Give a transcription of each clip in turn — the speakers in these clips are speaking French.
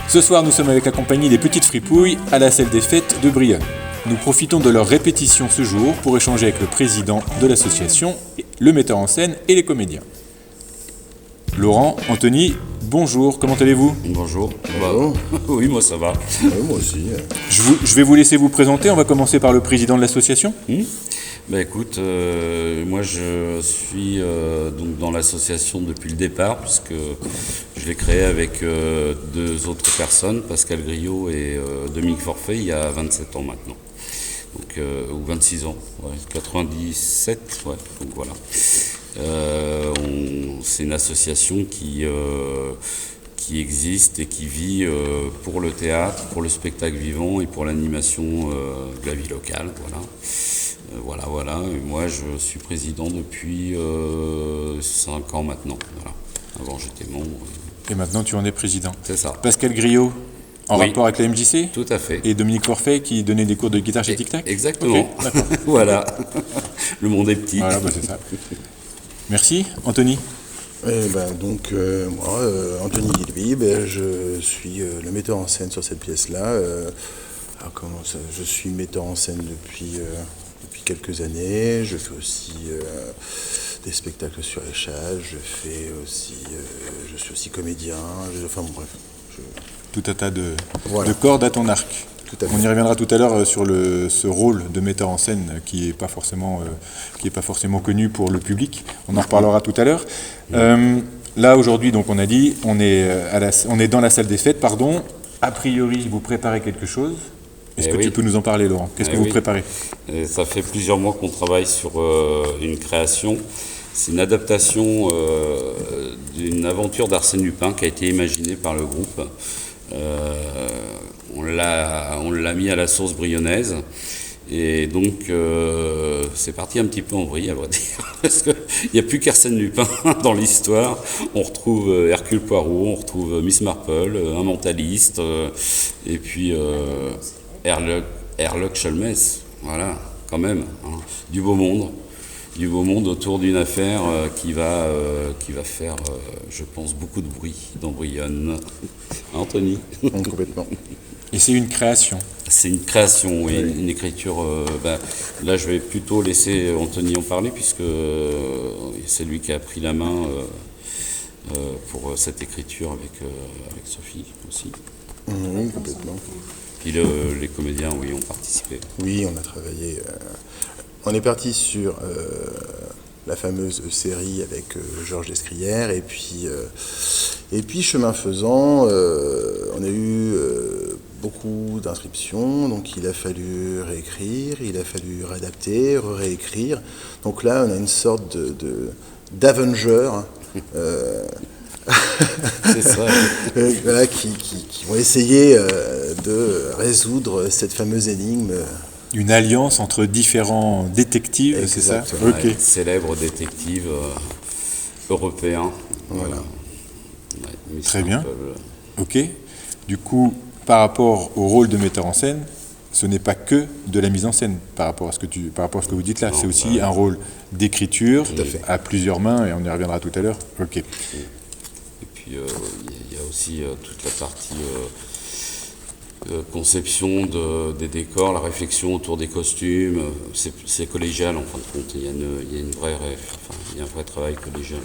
Ce soir, nous sommes avec la compagnie des Petites Fripouilles à la salle des fêtes de Brionne. Nous profitons de leur répétition ce jour pour échanger avec le président de l'association, le metteur en scène et les comédiens. Laurent, Anthony, bonjour, comment allez-vous ? Bonjour. Oui, moi ça va. Oui, moi aussi. Je vais vous laisser vous présenter, on va commencer par le président de l'association. Écoute, moi je suis donc dans l'association depuis le départ, puisque je l'ai créée avec deux autres personnes, Pascal Griot et Dominique Forfait, il y a 27 ans maintenant. Donc, ou 26 ans, 97, donc voilà. C'est une association qui existe et qui vit pour le théâtre, pour le spectacle vivant et pour l'animation de la vie locale. Voilà. Et moi, je suis président depuis 5 ans maintenant. Voilà. Avant, j'étais membre. Et maintenant, tu en es président. C'est ça. Pascal Griot, en rapport avec la MJC ? Tout à fait. Et Dominique Forfait, qui donnait des cours de guitare chez Tic Tac ? Exactement. Okay, Voilà. Le monde est petit. Voilà, c'est ça. Merci. Anthony ? Moi, Anthony Guilby, je suis le metteur en scène sur cette pièce-là. Je suis metteur en scène depuis quelques années. Je fais aussi des spectacles sur échage. Je suis aussi comédien. Tout un tas de cordes à ton arc. On y reviendra tout à l'heure sur ce rôle de metteur en scène qui est pas forcément connu pour le public. On en reparlera tout à l'heure. Là aujourd'hui, donc on a dit, on est dans la salle des fêtes, pardon. A priori, vous préparez quelque chose. Est-ce que tu peux nous en parler, Laurent ? Qu'est-ce que vous préparez ? Ça fait plusieurs mois qu'on travaille sur une création. C'est une adaptation d'une aventure d'Arsène Lupin qui a été imaginée par le groupe. On l'a mis à la sauce brionnaise et donc c'est parti un petit peu en vrille, à vrai dire, parce qu'il n'y a plus qu'Arsène Lupin dans l'histoire. On retrouve Hercule Poirot, on retrouve Miss Marple, un mentaliste, et puis Herlock Sholmès, voilà, quand même, hein, du beau monde autour d'une affaire qui va faire, je pense, beaucoup de bruit dans Brionne. Anthony ? Complètement. Et c'est une création. C'est une création, oui, une écriture. Là, je vais plutôt laisser Anthony en parler, puisque c'est lui qui a pris la main pour cette écriture avec Sophie aussi. Oui, complètement. Puis les comédiens, oui, ont participé. Oui, on a travaillé. On est parti sur la fameuse série avec Georges Descrières, et puis chemin faisant, on a eu beaucoup d'inscriptions, donc il a fallu réécrire, il a fallu réadapter, réécrire. Donc là, on a une sorte d'Avenger. C'est ça. Qui vont essayer de résoudre cette fameuse énigme. Une alliance entre différents détectives, exactement. C'est ça ? Ok. Célèbre détective européen. Voilà. Très bien. Ok. Du coup, par rapport au rôle de metteur en scène, ce n'est pas que de la mise en scène par rapport à ce que vous dites là. Non, c'est aussi un rôle d'écriture à plusieurs mains, et on y reviendra tout à l'heure. Ok. Et puis il y a aussi toute la partie conception des décors, la réflexion autour des costumes. C'est collégial en fin de compte. Il y a un vrai travail collégial.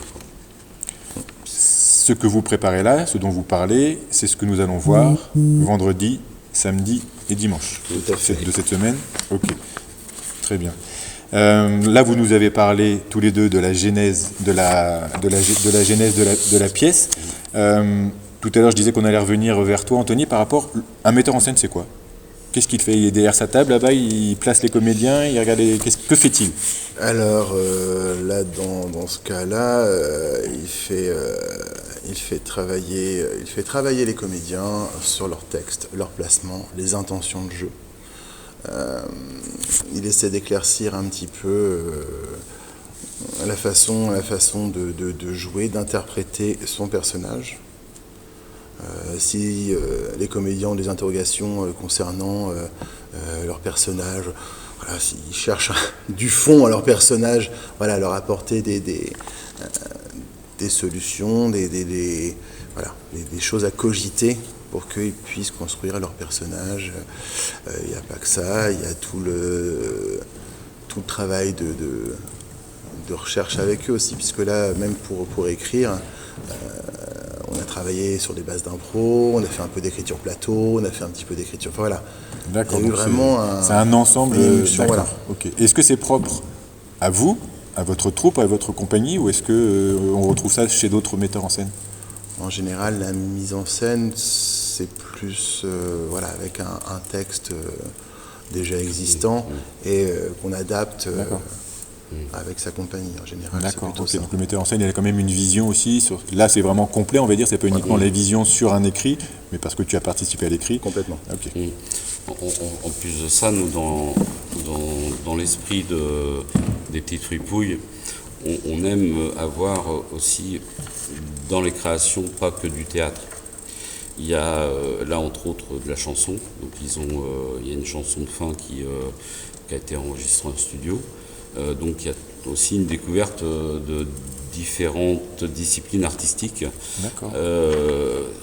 Ce que vous préparez là, ce dont vous parlez, c'est ce que nous allons voir vendredi, samedi et dimanche Tout à fait. de cette semaine. Ok, très bien. Là, vous nous avez parlé tous les deux de la genèse de la pièce. Tout à l'heure, je disais qu'on allait revenir vers toi, Anthony, par rapport à un metteur en scène, c'est quoi ? Qu'est-ce qu'il fait ? Il est derrière sa table, là-bas, il place les comédiens, il regarde que fait-il ? Alors, là, dans ce cas-là, il fait travailler les comédiens sur leur texte, leur placement, les intentions de jeu. Il essaie d'éclaircir un petit peu la façon de jouer, d'interpréter son personnage. Si les comédiens ont des interrogations concernant leur personnage, voilà, s'ils cherchent du fond à leur personnage, voilà, leur apporter des solutions, des choses à cogiter pour qu'ils puissent construire leur personnage. Il n'y a pas que ça, il y a tout le travail de recherche avec eux aussi, puisque là, même pour écrire, on a travaillé sur des bases d'impro, on a fait un peu d'écriture plateau, on a fait un petit peu d'écriture... Enfin, voilà. D'accord. Il y a eu vraiment c'est un ensemble. émulsion, D'accord. voilà. Okay. Est-ce que c'est propre à vous, à votre troupe, à votre compagnie, ou est-ce que on retrouve ça chez d'autres metteurs en scène? En général, la mise en scène, c'est plus avec un texte déjà existant et qu'on adapte avec sa compagnie. En général, c'est plutôt ça. Donc le metteur en scène, il a quand même une vision aussi. Là, c'est vraiment complet, on va dire. C'est pas uniquement la vision sur un écrit, mais parce que tu as participé à l'écrit. Complètement. Okay. En plus de ça, nous, dans l'esprit des petites fripouilles, on aime avoir aussi dans les créations pas que du théâtre. Il y a là entre autres de la chanson. Donc il y a une chanson de fin qui a été enregistrée en studio. Donc il y a aussi une découverte de différentes disciplines artistiques. D'accord.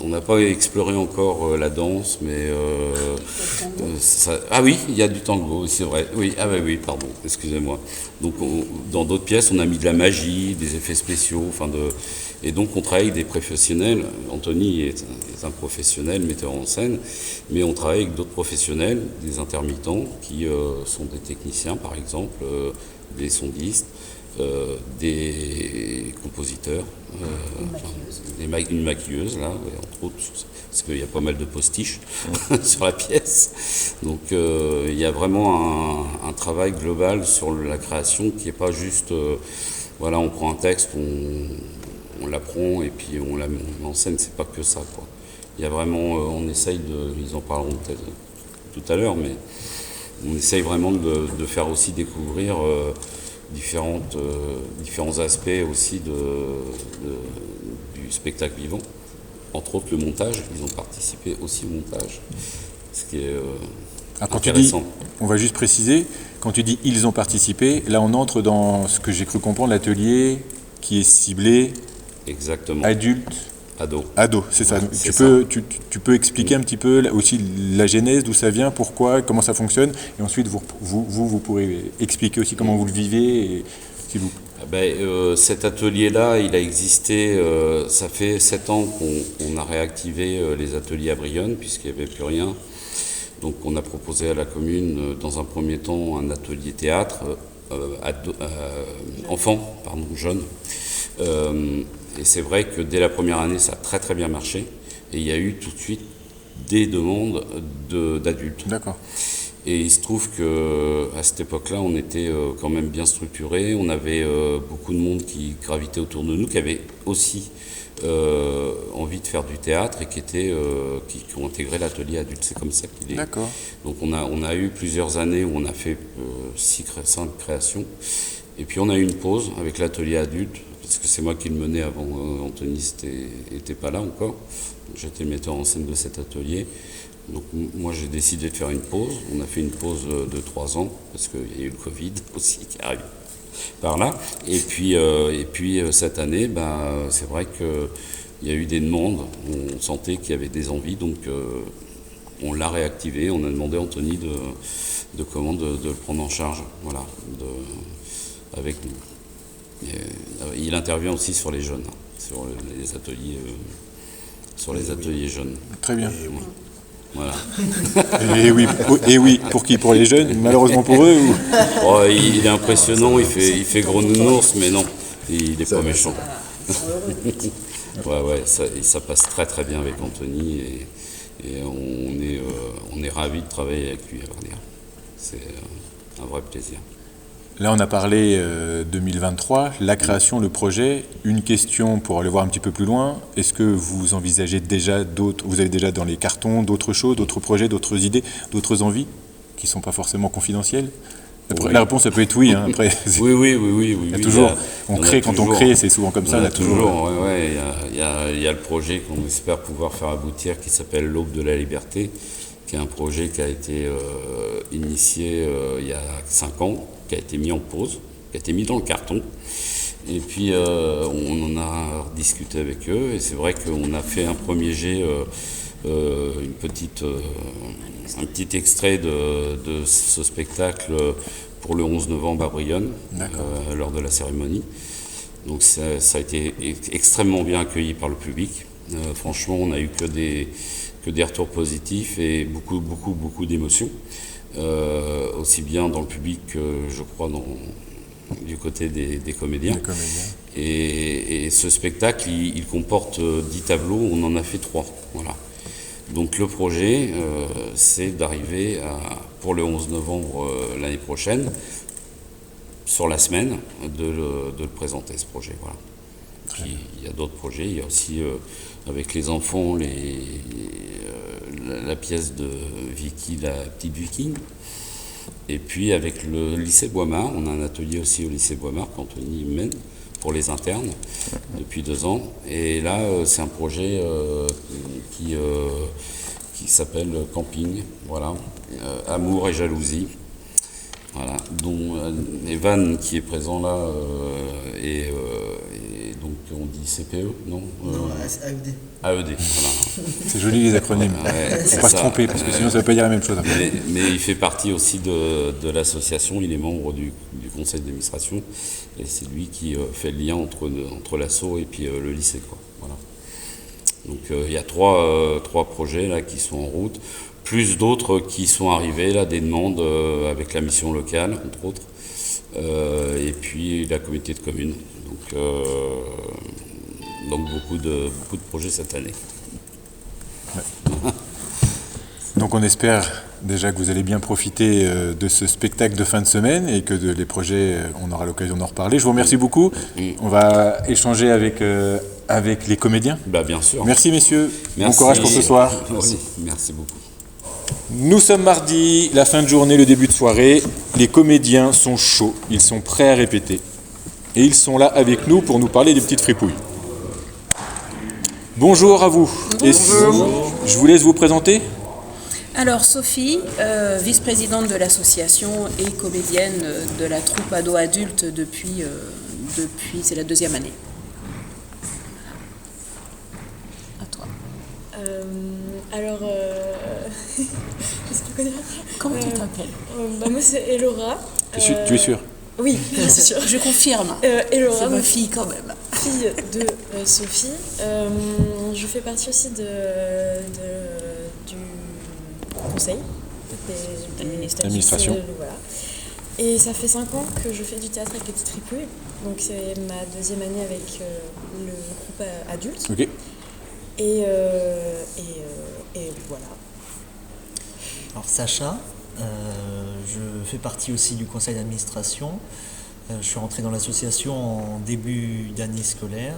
On n'a pas exploré encore la danse, mais ah oui, il y a du tango, c'est vrai. Oui, oui, pardon, excusez-moi. Donc dans d'autres pièces, on a mis de la magie, des effets spéciaux, et donc on travaille avec des professionnels. Anthony est un professionnel metteur en scène, mais on travaille avec d'autres professionnels, des intermittents qui sont des techniciens par exemple, des sondistes. Des compositeurs, une maquilleuse là, entre autres, parce qu'il y a pas mal de postiches sur la pièce. Donc il y a vraiment un travail global sur la création qui n'est pas juste, on prend un texte, on l'apprend et puis on la met en scène, c'est pas que ça, quoi. Il y a vraiment, on essaye ils en parleront peut-être tout à l'heure, mais on essaye vraiment de faire aussi découvrir différents aspects aussi du spectacle vivant, entre autres le montage. Ils ont participé aussi au montage, ce qui est intéressant. On va juste préciser, quand tu dis ils ont participé, là on entre dans ce que j'ai cru comprendre, l'atelier qui est ciblé. Exactement. Adulte. Ado, c'est ça. Ouais, Tu peux expliquer un petit peu aussi la genèse, d'où ça vient, pourquoi, comment ça fonctionne, et ensuite vous pourrez expliquer aussi comment vous le vivez, s'il vous plaît. Cet atelier-là, il a existé, ça fait 7 ans qu'on a réactivé les ateliers à Brionne, puisqu'il n'y avait plus rien. Donc on a proposé à la commune, dans un premier temps, un atelier théâtre, jeunes. Et c'est vrai que dès la première année, ça a très très bien marché. Et il y a eu tout de suite des demandes d'adultes. D'accord. Et il se trouve qu'à cette époque-là, on était quand même bien structuré. On avait beaucoup de monde qui gravitait autour de nous, qui avait aussi envie de faire du théâtre et qui ont intégré l'atelier adulte. C'est comme ça qu'il est. D'accord. Donc on a eu plusieurs années où on a fait 5 créations. Et puis on a eu une pause avec l'atelier adulte, parce que c'est moi qui le menais avant, Anthony n'était pas là encore. J'étais le metteur en scène de cet atelier. Donc moi j'ai décidé de faire une pause. On a fait une pause de 3 ans, parce qu'il y a eu le Covid aussi qui arrive par là. Et puis cette année, c'est vrai qu'il y a eu des demandes. On sentait qu'il y avait des envies, donc on l'a réactivé. On a demandé à Anthony de le prendre en charge, avec nous. Il intervient aussi sur les jeunes, sur les ateliers jeunes. Très bien. Voilà. Et oui, pour qui? Pour les jeunes, malheureusement pour eux ou... Il est impressionnant, il fait gros nounours, mais non, il n'est pas méchant. Ça passe très très bien avec Anthony et on est ravis de travailler avec lui, à vrai dire. C'est un vrai plaisir. Là, on a parlé 2023, la création, le projet. Une question pour aller voir un petit peu plus loin. Est-ce que vous envisagez déjà vous avez déjà dans les cartons d'autres choses, d'autres projets, d'autres idées, d'autres envies qui ne sont pas forcément confidentielles? La réponse, ça peut être oui. Hein. Après, Oui. il y a toujours, on crée, quand on crée, c'est souvent comme ça. Il y a le projet qu'on espère pouvoir faire aboutir qui s'appelle l'Aube de la Liberté, qui est un projet qui a été initié il y a 5 ans, qui a été mis en pause, qui a été mis dans le carton. Et puis on en a discuté avec eux, et c'est vrai qu'on a fait un premier jet, un petit extrait de ce spectacle pour le 11 novembre à Brionne, lors de la cérémonie. Donc ça a été extrêmement bien accueilli par le public. Franchement, on n'a eu que des retours positifs et beaucoup d'émotions, aussi bien dans le public que, je crois, du côté des comédiens. Et ce spectacle, il comporte 10 tableaux, on en a fait 3. Voilà. Donc le projet, c'est d'arriver pour le 11 novembre l'année prochaine, sur la semaine, de le présenter, ce projet. Voilà. Puis, il y a d'autres projets, il y a aussi avec les enfants la pièce de Vicky, la petite Viking. Et puis avec le lycée Boismar, on a un atelier aussi au lycée Boismar qu'Anthony mène pour les internes depuis 2 ans. Et là, c'est un projet qui s'appelle Camping, voilà, Amour et jalousie. Voilà, dont Evan qui est présent là, et donc on dit CPE, non AED. AED, voilà. C'est joli les acronymes. Faut pas se tromper, parce que sinon ça ne veut pas dire la même chose. Mais il fait partie aussi de l'association, il est membre du conseil d'administration, et c'est lui qui fait le lien entre l'asso et puis le lycée, quoi. Voilà. Donc il y a 3 projets là qui sont en route, plus d'autres qui sont arrivés, là, des demandes avec la mission locale, entre autres, et puis la communauté de communes. Donc beaucoup de projets cette année. Ouais. Donc on espère déjà que vous allez bien profiter de ce spectacle de fin de semaine et que les projets, on aura l'occasion d'en reparler. Je vous remercie beaucoup. On va échanger avec les comédiens. Bien sûr. Merci messieurs. Merci. Bon courage pour ce soir. Oui, merci beaucoup. Nous sommes mardi, la fin de journée, le début de soirée. Les comédiens sont chauds, ils sont prêts à répéter. Et ils sont là avec nous pour nous parler des petites fripouilles. Bonjour à vous. Bonjour. Je vous laisse vous présenter. Alors Sophie, vice-présidente de l'association et comédienne de la troupe ado-adulte depuis c'est la 2e année. À toi. Qu'est-ce que tu connais ? Comment tu t'appelles ? Moi c'est Elora. Tu es sûr ? Oui, c'est sûr. Je confirme. Elora, c'est ma fille quand même. Fille de Sophie. Je fais partie aussi du conseil d'administration. Voilà. Et ça fait 5 ans que je fais du théâtre avec les petites fripouilles. Donc c'est ma 2e année avec le groupe adulte. Ok. Et voilà. Alors Sacha, je fais partie aussi du conseil d'administration. Je suis rentré dans l'association en début d'année scolaire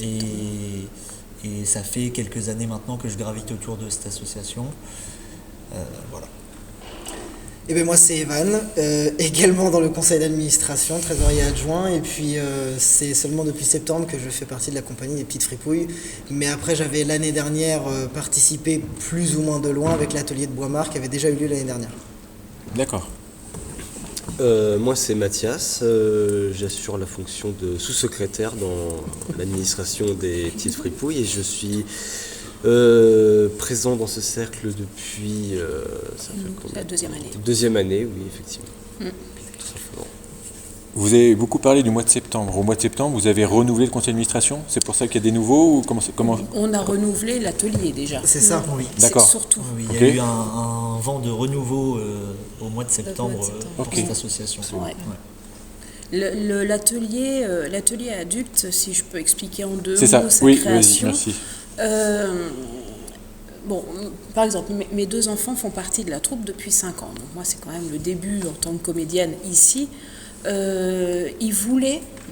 et ça fait quelques années maintenant que je gravite autour de cette association. Voilà. Et bien moi c'est Evan, également dans le conseil d'administration, trésorier adjoint, et puis c'est seulement depuis septembre que je fais partie de la compagnie des petites fripouilles, mais après j'avais l'année dernière participé plus ou moins de loin avec l'atelier de Boismar qui avait déjà eu lieu l'année dernière. D'accord. Moi c'est Mathias, j'assure la fonction de sous-secrétaire dans l'administration des petites fripouilles et je suis présent dans ce cercle depuis ça fait la 2e année. 2e année, oui, effectivement. Tout simplement. Vous avez beaucoup parlé du mois de septembre. Au mois de septembre, vous avez renouvelé le conseil d'administration ? C'est pour ça qu'il y a des nouveaux ou comment... On a renouvelé l'atelier déjà. C'est ça, oui. D'accord. Surtout. Oui, il y a eu un vent de renouveau au mois de septembre pour cette association. Ouais. L'atelier adulte, si je peux expliquer en 2 mots sa création. Merci. Par exemple, mes 2 enfants font partie de la troupe depuis 5 ans. Donc moi, c'est quand même le début en tant que comédienne ici.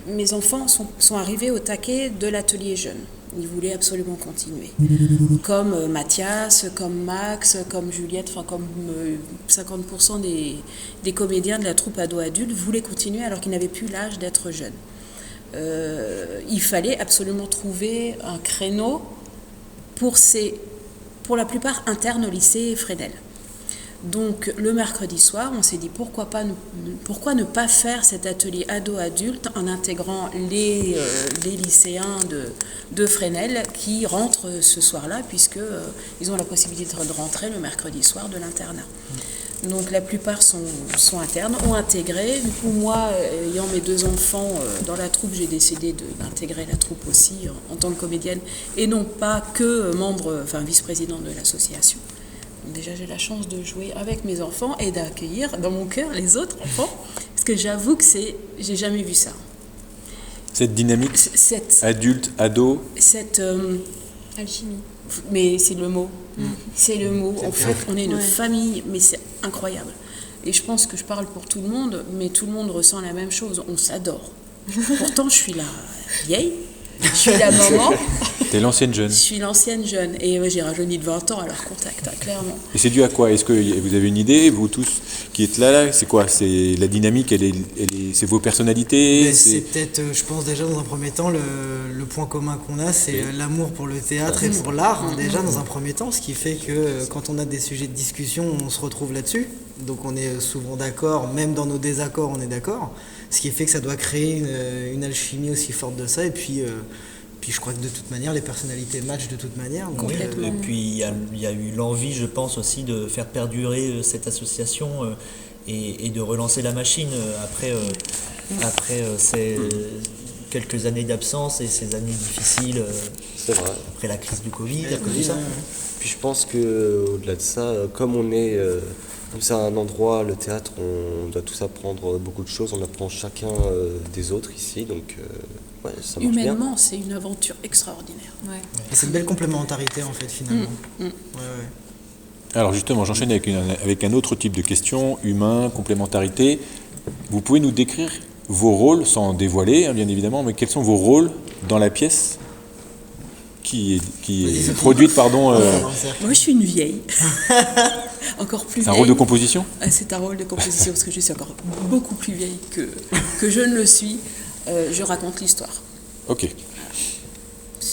Mes enfants sont arrivés au taquet de l'atelier jeune. Ils voulaient absolument continuer. Comme Mathias, comme Max, comme Juliette, enfin comme 50% des comédiens de la troupe ado-adulte voulaient continuer alors qu'ils n'avaient plus l'âge d'être jeunes. Il fallait absolument trouver un créneau pour la plupart internes au lycée Fresnel. Donc le mercredi soir, on s'est dit pourquoi ne pas faire cet atelier ado-adulte en intégrant les lycéens de Fresnel qui rentrent ce soir-là puisque ils ont la possibilité de rentrer le mercredi soir de l'internat. Donc la plupart sont internes, ont intégré. Du coup, moi, ayant mes 2 enfants dans la troupe, j'ai décidé d'intégrer la troupe aussi en tant que comédienne et non pas que vice-présidente de l'association. Donc déjà, j'ai la chance de jouer avec mes enfants et d'accueillir dans mon cœur les autres enfants, parce que j'avoue que j'ai jamais vu ça. Cette dynamique adulte, ado. Cette Alchimie. Mais c'est le mot. C'est le mot. En fait, on est une famille, mais c'est incroyable. Et je pense que je parle pour tout le monde, mais tout le monde ressent la même chose. On s'adore. Pourtant, je suis la vieille, je suis la maman. T'es l'ancienne jeune. Je suis l'ancienne jeune. Et j'ai rajeuni de 20 ans à leur contact, clairement. Et c'est dû à quoi? Est-ce que vous avez une idée, vous tous qui êtes là, c'est quoi? C'est la dynamique, c'est vos personnalités? C'est peut-être, je pense déjà dans un premier temps, le point commun qu'on a, c'est l'amour pour le théâtre et pour l'art, déjà dans un premier temps, ce qui fait que quand on a des sujets de discussion, on se retrouve là-dessus. Donc on est souvent d'accord, même dans nos désaccords, on est d'accord. Ce qui fait que ça doit créer une alchimie aussi forte de ça. Et puis je crois que de toute manière, les personnalités matchent de toute manière. Donc, Et puis il y a eu l'envie, je pense aussi, de faire perdurer cette association et de relancer la machine après ces quelques années d'absence et ces années difficiles. C'est vrai. Après la crise du Covid, à cause de ça. Puis je pense qu'au-delà de ça, comme on est comme c'est un endroit, le théâtre, on doit tous apprendre beaucoup de choses, on apprend chacun des autres ici, donc ça marche bien. Humainement, c'est une aventure extraordinaire. Ouais. Et c'est une belle complémentarité en fait finalement. Ouais. Alors justement, j'enchaîne avec un autre type de question, humain, complémentarité. Vous pouvez nous décrire vos rôles, sans dévoiler bien évidemment, mais quels sont vos rôles dans la pièce qui est produite, Moi, je suis une vieille. Encore plus vieille. C'est un rôle de composition? C'est un rôle de composition, parce que je suis encore beaucoup plus vieille que je ne le suis. Je raconte l'histoire. Ok.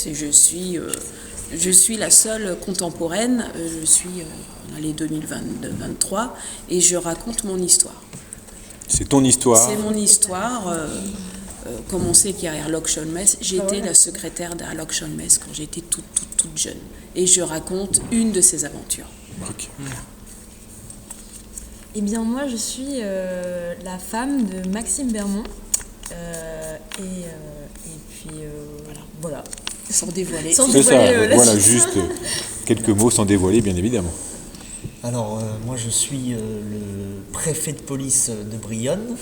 Je suis la seule contemporaine, je suis dans les 2023, et je raconte mon histoire. C'est ton histoire? C'est mon histoire. Comme on sait qu'il y a Erlok Scholmes, j'étais la secrétaire d'Erlok Scholmes quand j'étais toute jeune. Et je raconte une de ses aventures. Ok. Eh bien, moi, je suis la femme de Maxime Bermond. Et puis, voilà. Sans dévoiler. C'est ça, voilà, juste quelques mots sans dévoiler, bien évidemment. Alors, moi, je suis le préfet de police de Brionne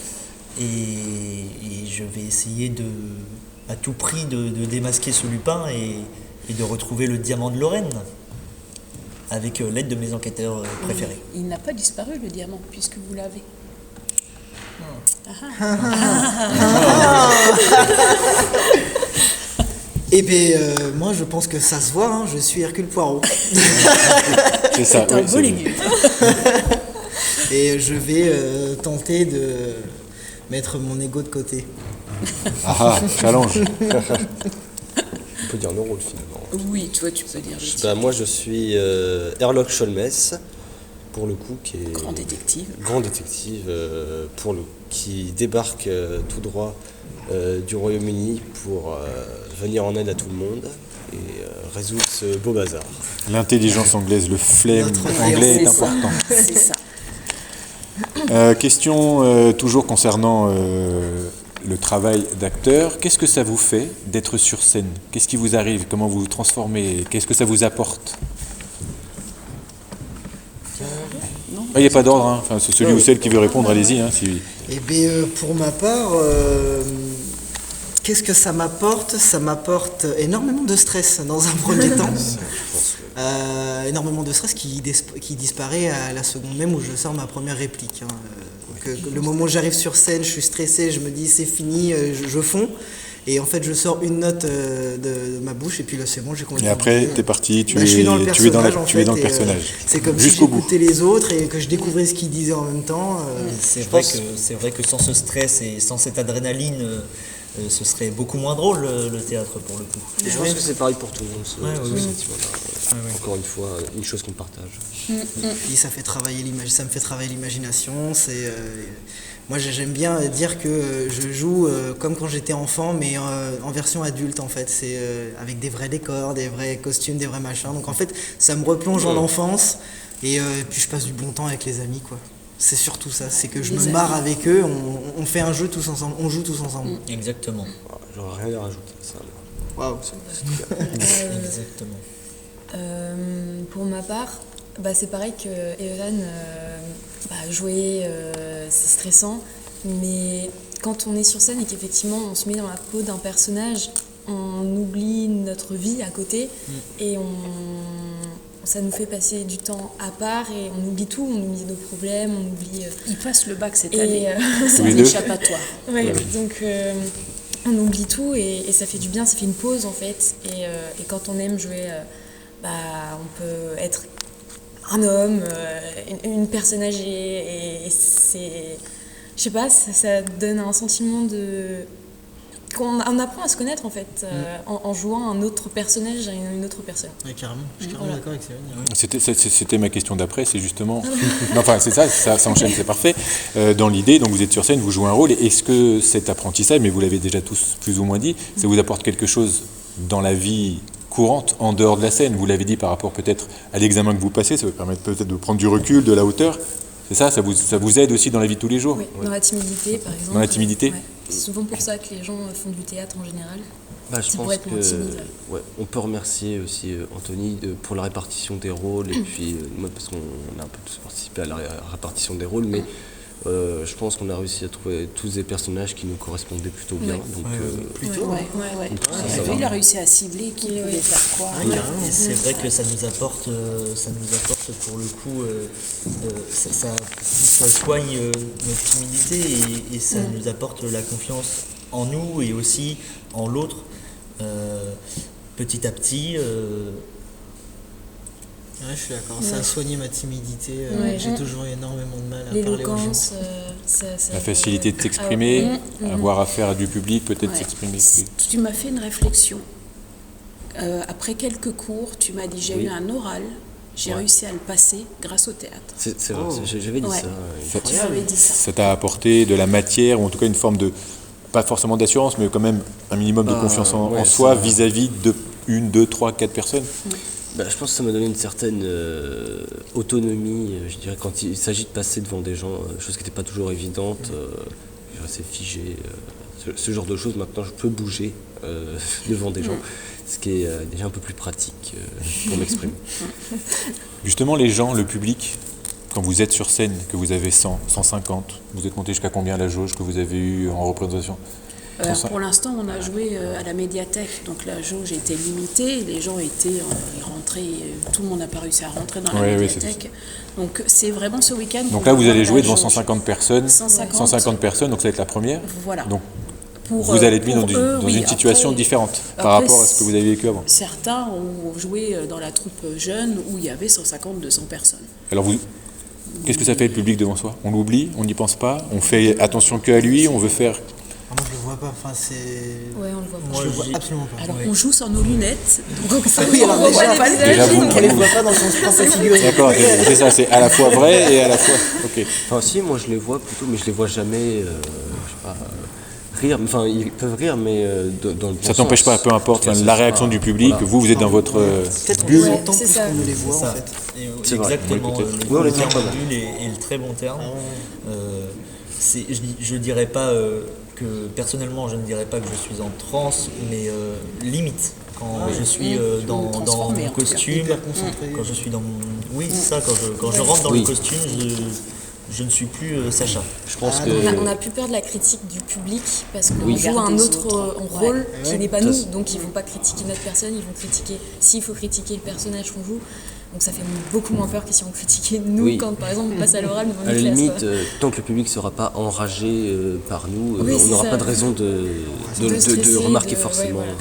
et je vais essayer à tout prix de démasquer ce Lupin et de retrouver le diamant de Lorraine avec l'aide de mes enquêteurs préférés. Il n'a pas disparu, le diamant, puisque vous l'avez. Et bien, moi je pense que ça se voit, hein, je suis Hercule Poirot. C'est ça. C'est un beau légume. Et je vais tenter de mettre mon ego de côté. Challenge. On peut dire nos rôles finalement. Oui, toi tu peux dire. Moi je suis Erlok Scholmes, pour le coup, qui est Grand détective. Qui débarque tout droit du Royaume-Uni pour venir en aide à tout le monde et résoudre ce beau bazar. L'intelligence anglaise, le flegme anglais est important. C'est ça. Question toujours concernant le travail d'acteur. Qu'est-ce que ça vous fait d'être sur scène? Qu'est-ce qui vous arrive? Comment vous vous transformez? Qu'est-ce que ça vous apporte? Il n'y a pas d'ordre, hein. Enfin, c'est celui ou celle qui veut répondre, allez-y. Hein, si... Eh bien, pour ma part, qu'est-ce que ça m'apporte? Ça m'apporte énormément de stress dans un premier temps. Énormément de stress qui disparaît à la seconde même où je sors ma première réplique. Le moment où j'arrive sur scène, je suis stressé, je me dis c'est fini, je fonds. Et en fait, je sors une note de ma bouche et puis là, c'est bon, j'ai Et complètement. après, t'es parti, Je suis dans le personnage. C'est comme si Jusqu'au bout. j'écoutais les autres et que je découvrais ce qu'ils disaient en même temps. C'est vrai que sans ce stress et sans cette adrénaline, ce serait beaucoup moins drôle le théâtre pour le coup. Je pense que c'est pareil pour tout le monde, ce oui. sentiment-là. Encore une fois, une chose qu'on partage. Puis ça fait travailler ça me fait travailler l'imagination. Moi, j'aime bien dire que je joue comme quand j'étais enfant, mais en version adulte en fait. C'est avec des vrais décors, des vrais costumes, des vrais machins. Donc en fait, ça me replonge en enfance et puis je passe du bon temps avec les amis, quoi. C'est surtout ça, c'est que je me marre avec eux, on fait un jeu tous ensemble, on joue tous ensemble. Exactement. J'aurais rien à rajouter à ça. Waouh. Exactement. Pour ma part, c'est pareil que Evan, jouer, c'est stressant, mais quand on est sur scène et qu'effectivement on se met dans la peau d'un personnage, on oublie notre vie à côté et ça nous fait passer du temps à part et on oublie tout, on oublie nos problèmes, on oublie... Il passe le bac cette année, c'est les un deux. échappatoire. Ouais, donc on oublie tout et ça fait du bien, ça fait une pause en fait. Et quand on aime jouer, on peut être un homme, une personne âgée et c'est... Je sais pas, ça donne un sentiment de... On apprend à se connaître en fait en jouant un autre personnage à une autre personne. Ouais, carrément, je suis carrément d'accord avec Céline. C'était ma question d'après, c'est justement... Enfin, c'est ça enchaîne, c'est parfait. Dans l'idée, donc vous êtes sur scène, vous jouez un rôle, et est-ce que cet apprentissage, mais vous l'avez déjà tous plus ou moins dit, ça vous apporte quelque chose dans la vie courante, en dehors de la scène? Vous l'avez dit par rapport peut-être à l'examen que vous passez, ça vous permet peut-être de prendre du recul, de la hauteur. C'est ça vous aide aussi dans la vie de tous les jours? Oui, dans la timidité par exemple. Dans la timidité? C'est souvent pour ça que les gens font du théâtre en général. Je pense on peut remercier aussi Anthony pour la répartition des rôles et puis moi parce qu'on a un peu tous participé à la répartition des rôles, mais je pense qu'on a réussi à trouver tous des personnages qui nous correspondaient plutôt bien. Il a réussi à cibler qui voulait faire quoi. C'est vrai que ça nous apporte pour le coup, ça soigne notre timidité et ça nous apporte la confiance en nous et aussi en l'autre petit à petit. Ouais, je suis d'accord, ça a soigné ma timidité. J'ai toujours eu énormément de mal à parler aux gens. La facilité de s'exprimer, avoir affaire à du public, peut-être s'exprimer. Tu m'as fait une réflexion. Après quelques cours, tu m'as dit j'ai eu un oral, j'ai réussi à le passer grâce au théâtre. C'est vrai, j'avais dit ça. Tu m'avais dit ça. Ça t'a apporté de la matière, ou en tout cas une forme de, pas forcément d'assurance, mais quand même un minimum de confiance en soi vis-à-vis de 1, 2, 3, 4 personnes. Je pense que ça m'a donné une certaine autonomie, je dirais, quand il s'agit de passer devant des gens, chose qui n'était pas toujours évidente, je restais figé, ce genre de choses. Maintenant, je peux bouger devant des gens, ce qui est déjà un peu plus pratique pour m'exprimer. Justement, les gens, le public, quand vous êtes sur scène, que vous avez 100, 150, vous êtes monté jusqu'à combien la jauge que vous avez eue en représentation? Pour l'instant, on a joué à la médiathèque, donc la jauge était limitée, les gens étaient rentrés, tout le monde n'a pas réussi à rentrer dans la médiathèque. Donc c'est vraiment ce week-end. Donc là, vous allez jouer devant 150 personnes, 150 personnes, donc ça va être la première. Voilà. Donc vous allez être mis dans une situation différente par rapport à ce que vous avez vécu avant. Certains ont joué dans la troupe jeune où il y avait 150, 200 personnes. Alors qu'est-ce que ça fait le public devant soi? On l'oublie, on n'y pense pas, on fait attention qu'à lui, on veut faire... Moi je le vois pas, c'est... Ouais, on le voit pas. Moi je le vois absolument pas. Alors on joue sans nos lunettes, donc ça alors on voit pas les Déjà, visages. On les voit pas dans le sens français figuré. D'accord, c'est ça, c'est à la fois vrai et à la fois... Ok. Enfin si, moi je les vois plutôt, mais je les vois jamais, je sais pas, rire. Enfin, ils peuvent rire, mais dans le bon Ça t'empêche sens. pas, peu importe la réaction du public, Voilà. vous êtes dans votre Peut-être qu'on les entend c'est plus ça. qu'on ne les voit en fait. C'est vrai, Exactement, oui, peut-être. le terme adulte est le très bon terme. Je dirais pas que personnellement je ne dirais pas que je suis en transe, mais limite quand je suis dans mon costume, quand je suis dans mon... Oui, c'est ça, quand je rentre dans le costume, je ne suis plus Sacha. Je pense que... On a plus peur de la critique du public parce qu'on joue un autre rôle qui n'est pas nous, donc ils ne vont pas critiquer notre personne, ils vont critiquer, s'il faut critiquer le personnage qu'on joue, Donc ça fait beaucoup moins peur que si on critiquait nous Oui. quand par exemple on passe à l'oral devant À la une classe. limite, quoi. tant que le public ne sera pas enragé par nous, Oui, on c'est n'aura ça. pas de raison de stresser, remarquer ouais, forcément. voilà.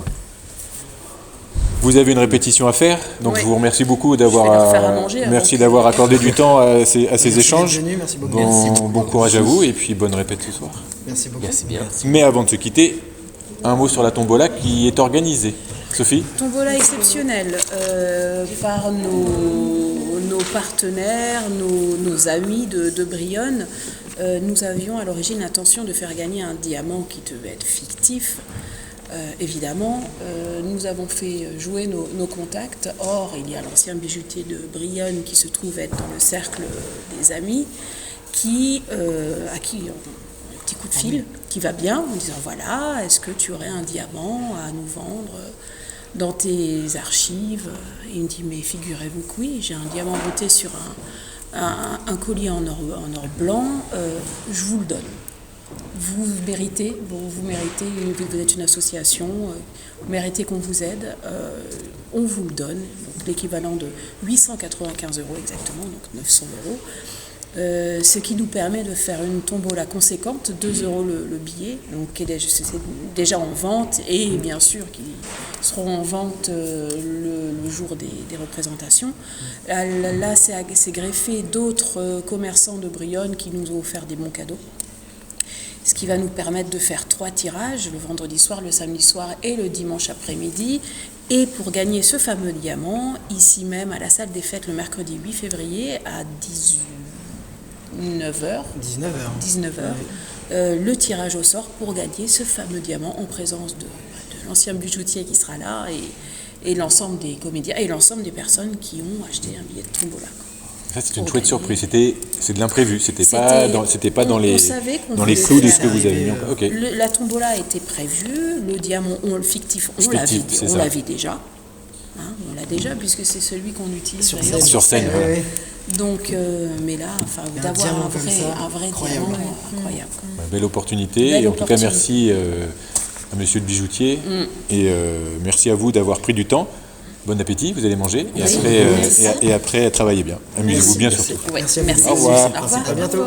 Vous avez une répétition à faire, donc Oui. je vous remercie beaucoup Je vais leur d'avoir faire à manger avant merci que- d'avoir accordé du temps à ces Merci échanges. d'être venu, merci beaucoup. Bon courage à vous et puis bonne répète ce soir. Merci beaucoup. Merci bien. Mais avant de se quitter, un mot sur la tombola qui est organisée. Sophie? Tombola exceptionnelle par nos partenaires, nos amis de Brionne. Nous avions à l'origine l'intention de faire gagner un diamant qui devait être fictif. Évidemment, nous avons fait jouer nos contacts. Or, il y a l'ancien bijoutier de Brionne qui se trouve être dans le cercle des amis, à qui un petit coup de fil qui va bien en disant voilà, est-ce que tu aurais un diamant à nous vendre dans tes archives? Et il me dit mais figurez-vous que oui, j'ai un diamant brodé sur un collier en or blanc, je vous le donne. Vous méritez, vous êtes une association, vous méritez qu'on vous aide, on vous le donne, donc l'équivalent de 895 € exactement, donc 900 €, ce qui nous permet de faire une tombola conséquente, 2 € le billet, donc c'est déjà en vente, et bien sûr qui seront en vente le jour des représentations. Là c'est greffé d'autres commerçants de Brionne qui nous ont offert des bons cadeaux. Ce qui va nous permettre de faire 3 tirages, le vendredi soir, le samedi soir et le dimanche après-midi. Et pour gagner ce fameux diamant, ici même à la salle des fêtes le mercredi 8 février à 19h, le tirage au sort pour gagner ce fameux diamant en présence de l'ancien bijoutier qui sera là et l'ensemble des comédiens et l'ensemble des personnes qui ont acheté un billet de tombola. Ça, c'est une chouette surprise. C'est de l'imprévu. C'était pas dans les voulait clous de ce faire que vous avez mis en place. Ok. La tombola était prévue, le diamant fictif, on l'avait déjà. Hein, on l'a déjà, puisque c'est celui qu'on utilise Sur scène. Ouais, ouais. Donc, mais là, d'avoir un vrai diamant, incroyable. Belle opportunité. Et en tout cas, merci à monsieur le bijoutier. Et merci à vous d'avoir pris du temps. Bon appétit, vous allez manger. Et après, travaillez bien. Amusez-vous bien surtout. Merci. Au revoir. À bientôt.